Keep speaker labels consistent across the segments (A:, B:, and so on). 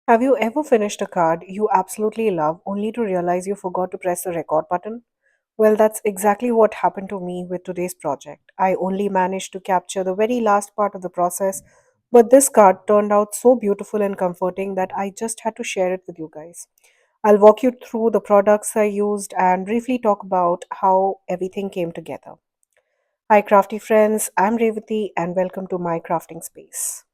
A: Have you ever finished a card you absolutely love only to realize you forgot to press the record button? Well, that's exactly what happened to me with today's project. I only managed to capture the very last part of the process, but this card turned out so beautiful and comforting that I just had to share it with you guys. I'll walk you through the products I used and briefly talk about how everything came together. Hi, crafty friends, I'm Revati, and welcome to my crafting space.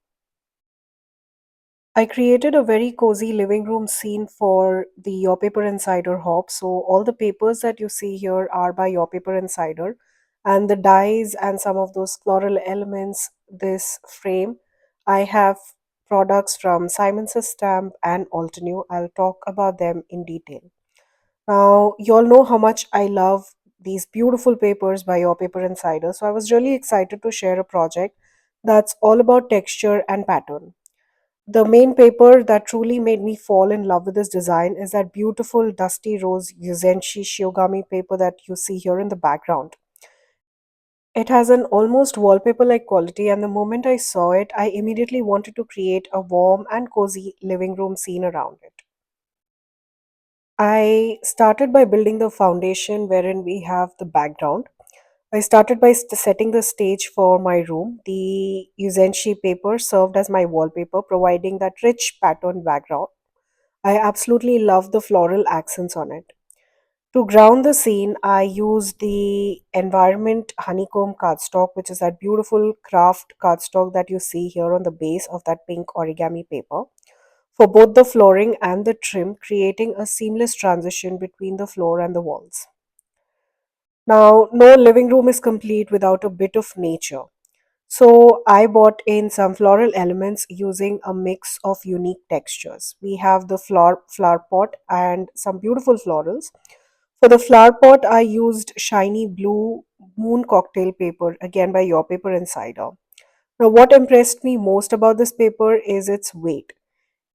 A: I created a very cozy living room scene for the Your Paper Insider hop. So all the papers that you see here are by Your Paper Insider, and the dies and some of those floral elements, this frame. I have products from Simon's Stamp and Altenew. I'll talk about them in detail. Now, you all know how much I love these beautiful papers by Your Paper Insider. So I was really excited to share a project that's all about texture and pattern. The main paper that truly made me fall in love with this design is that beautiful dusty rose Yuzenshi Chiyogami paper that you see here in the background. It has an almost wallpaper like quality, and the moment I saw it, I immediately wanted to create a warm and cozy living room scene around it. I started by building the foundation wherein we have the background. I started by setting the stage for my room. The Yuzenshi paper served as my wallpaper, providing that rich pattern background. I absolutely love the floral accents on it. To ground the scene, I used the Environment Honeycomb cardstock, which is that beautiful craft cardstock that you see here on the base of that pink origami paper, for both the flooring and the trim, creating a seamless transition between the floor and the walls. Now, no living room is complete without a bit of nature. So I bought in some floral elements using a mix of unique textures. We have the flower pot and some beautiful florals. For the flower pot, I used shiny blue moon cocktail paper, again by Your Paper Insider. Now, what impressed me most about this paper is its weight.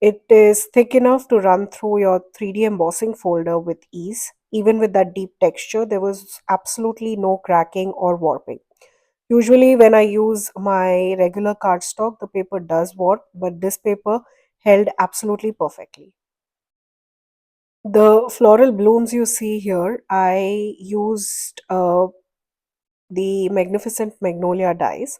A: It is thick enough to run through your 3D embossing folder with ease. Even with that deep texture, there was absolutely no cracking or warping. Usually, when I use my regular cardstock, the paper does warp, but this paper held absolutely perfectly. The floral blooms you see here, I used the Magnificent Magnolia dies.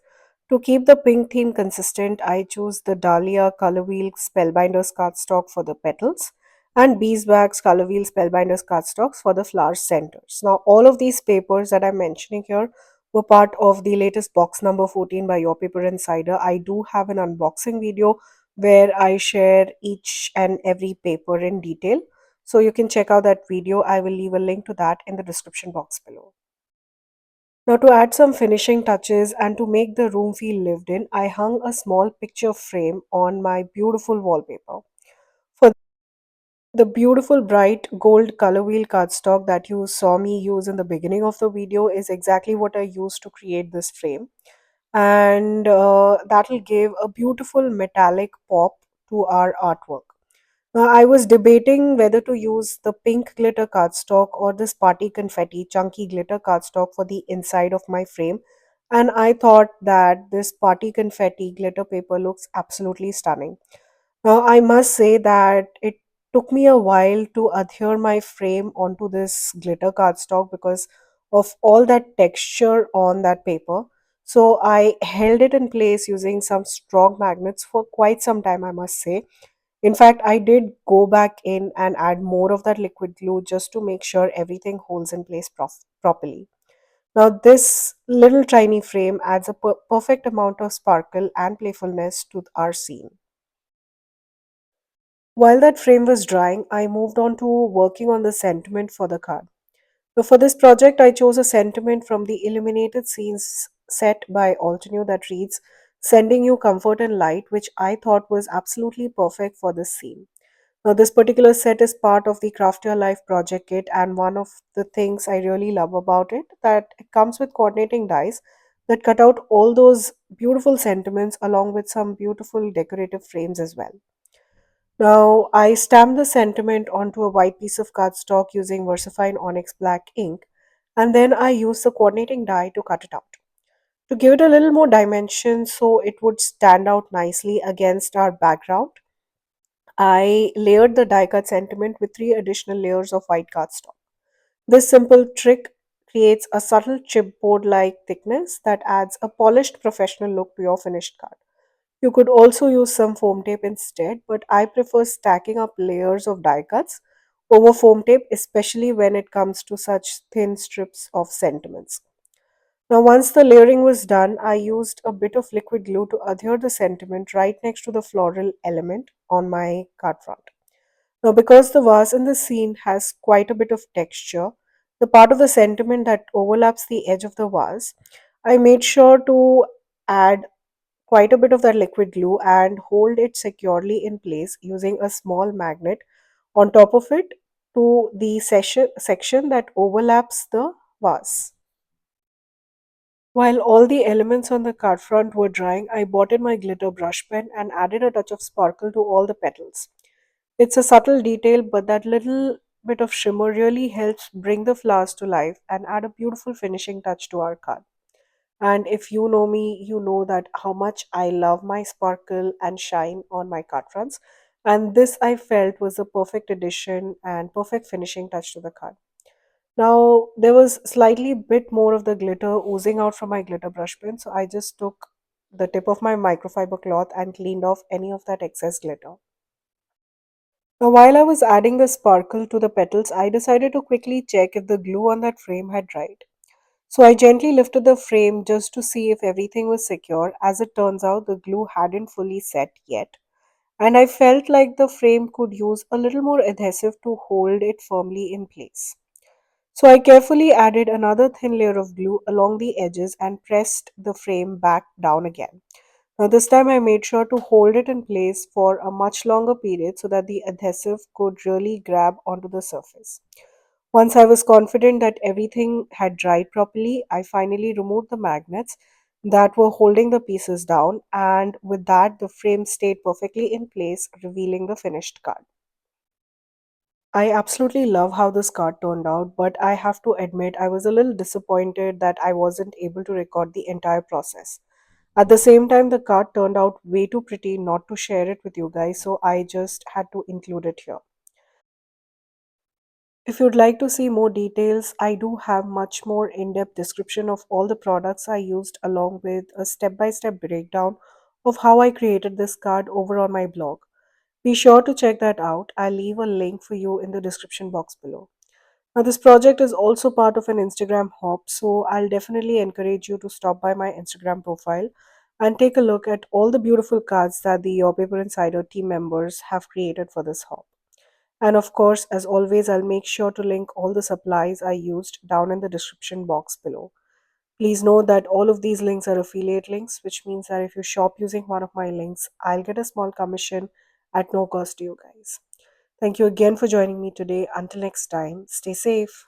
A: To keep the pink theme consistent, I choose the Dahlia Color Wheel Spellbinders cardstock for the petals and Beeswax Color Wheel Spellbinders cardstocks for the flower centers. Now, all of these papers that I'm mentioning here were part of the latest box number 14 by Your Paper Insider. I do have an unboxing video where I share each and every paper in detail. So you can check out that video. I will leave a link to that in the description box below. Now, to add some finishing touches and to make the room feel lived in, I hung a small picture frame on my beautiful wallpaper. For the beautiful bright gold color wheel cardstock that you saw me use in the beginning of the video is exactly what I used to create this frame. And that will give a beautiful metallic pop to our artwork. I was debating whether to use the pink glitter cardstock or this party confetti chunky glitter cardstock for the inside of my frame. And I thought that this party confetti glitter paper looks absolutely stunning. Now, I must say that it took me a while to adhere my frame onto this glitter cardstock because of all that texture on that paper. So I held it in place using some strong magnets for quite some time, I must say. In fact, I did go back in and add more of that liquid glue just to make sure everything holds in place properly. Now, this little tiny frame adds a perfect amount of sparkle and playfulness to our scene. While that frame was drying, I moved on to working on the sentiment for the card. So for this project, I chose a sentiment from the Illuminated Scenes set by Altenew that reads, "Sending you comfort and light," which I thought was absolutely perfect for this scene. Now, this particular set is part of the Craft Your Life project kit, and one of the things I really love about it that it comes with coordinating dies that cut out all those beautiful sentiments along with some beautiful decorative frames as well. Now, I stamped the sentiment onto a white piece of cardstock using VersaFine Onyx Black ink, and then I used the coordinating die to cut it out. To give it a little more dimension so it would stand out nicely against our background, I layered the die cut sentiment with three additional layers of white cardstock. This simple trick creates a subtle chipboard like thickness that adds a polished professional look to your finished card. You could also use some foam tape instead, but I prefer stacking up layers of die cuts over foam tape, especially when it comes to such thin strips of sentiments. Now, once the layering was done, I used a bit of liquid glue to adhere the sentiment right next to the floral element on my card front. Now, because the vase in the scene has quite a bit of texture, the part of the sentiment that overlaps the edge of the vase, I made sure to add quite a bit of that liquid glue and hold it securely in place using a small magnet on top of it to the section that overlaps the vase. While all the elements on the card front were drying, I bought in my glitter brush pen and added a touch of sparkle to all the petals. It's a subtle detail, but that little bit of shimmer really helps bring the flowers to life and add a beautiful finishing touch to our card. And if you know me, you know that how much I love my sparkle and shine on my card fronts. And this I felt was a perfect addition and perfect finishing touch to the card. Now there was slightly bit more of the glitter oozing out from my glitter brush pen, so I just took the tip of my microfiber cloth and cleaned off any of that excess glitter. Now, while I was adding the sparkle to the petals, I decided to quickly check if the glue on that frame had dried. So I gently lifted the frame just to see if everything was secure. As it turns out, the glue hadn't fully set yet, and I felt like the frame could use a little more adhesive to hold it firmly in place. So I carefully added another thin layer of glue along the edges and pressed the frame back down again. Now, this time I made sure to hold it in place for a much longer period so that the adhesive could really grab onto the surface. Once I was confident that everything had dried properly, I finally removed the magnets that were holding the pieces down, and with that, the frame stayed perfectly in place, revealing the finished card. I absolutely love how this card turned out, but I have to admit I was a little disappointed that I wasn't able to record the entire process. At the same time, the card turned out way too pretty not to share it with you guys, so I just had to include it here. If you'd like to see more details, I do have much more in-depth description of all the products I used along with a step-by-step breakdown of how I created this card over on my blog. Be sure to check that out. I'll leave a link for you in the description box below. Now, this project is also part of an Instagram hop, so I'll definitely encourage you to stop by my Instagram profile and take a look at all the beautiful cards that the Your Paper Insider team members have created for this hop. And of course, as always, I'll make sure to link all the supplies I used down in the description box below. Please know that all of these links are affiliate links, which means that if you shop using one of my links, I'll get a small commission at no cost to you guys. Thank you again for joining me today. Until next time, stay safe.